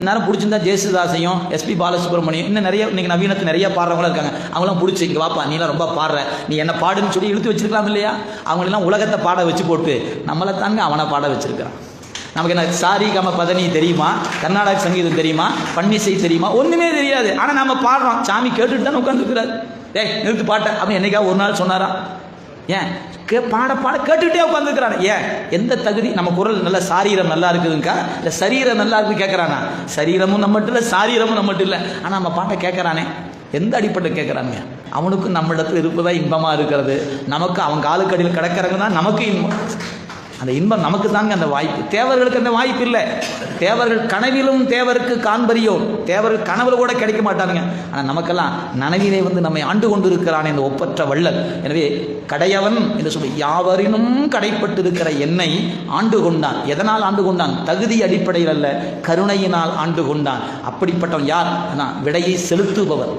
நேரம் பிடிச்சிருந்தா ஜேசுதாசையும் எஸ்பி பாலசுப்ரமணியம் இன்னும் நிறைய இன்னைக்கு நவீனத்து நிறைய பாடுறவங்களும் இருக்காங்க. அவங்களாம் பிடிச்சி இங்கே வாப்பா நீலாம் ரொம்ப பாடுற, நீ என்ன பாடுன்னு சொல்லி இழுத்து வச்சிருக்கலாம் இல்லையா? அவங்களெல்லாம் உலகத்தை பாட வச்சு போட்டு நம்மளை தாங்க அவனை பாட வச்சிருக்கிறான். நமக்கு என்ன சாரி கம பதனி தெரியுமா, கர்நாடக சங்கீதம் தெரியுமா, பன்னிசை தெரியுமா? ஒன்றுமே தெரியாது. ஆனால் நம்ம பாடுறோம். சாமி கேட்டுட்டு தான் உட்காந்துருக்கிறாரு. நிறுத்து பாட்டை அப்படின்னு என்னைக்கா ஒரு நாள் சொன்னாரா? ஏன் பாட பாட கேட்டுக்கிட்டே உட்காந்துருக்கிறான். ஏன் எந்த தகுதி? நம்ம குரல் நல்ல சாரீரம் நல்லா இருக்குதுங்கக்கா, இல்லை சரீரம் நல்லா இருக்குன்னு கேட்குறானா? சரீரமும் நம்மகிட்ட இல்லை, சாரீரமும் நம்மகிட்ட இல்லை. ஆனால் நம்ம பாட்டை கேட்குறானே, எந்த அடிப்படை கேட்குறானுங்க? அவனுக்கும் நம்மளிடத்தில் இருப்பதா இன்பமாக இருக்கிறது, நமக்கு அவங்க காலுக்கடியில் கிடக்கிறவங்க தான் நமக்கு இன்பம். அந்த இன்பம் நமக்கு தாங்க அந்த வாய்ப்பு. தேவர்களுக்கு அந்த வாய்ப்பு இல்லை. தேவர்கள் கனவிலும் தேவருக்கு காண்பறியோம். தேவர்கள் கனவுல கூட கிடைக்க மாட்டானுங்க. ஆனால் நமக்கெல்லாம் நனவிலே வந்து நம்மை ஆண்டு கொண்டு இருக்கிறான் இந்த ஒப்பற்ற வள்ளல். எனவே கடையவன் என்று சொல்லி யாவரினும் கடைப்பட்டு இருக்கிற என்னை ஆண்டு கொண்டான். எதனால் ஆண்டு கொண்டான்? தகுதி அடிப்படையில் அல்ல, கருணையினால் ஆண்டு கொண்டான். அப்படிப்பட்டவன் யார்? விடையை செலுத்துபவர்.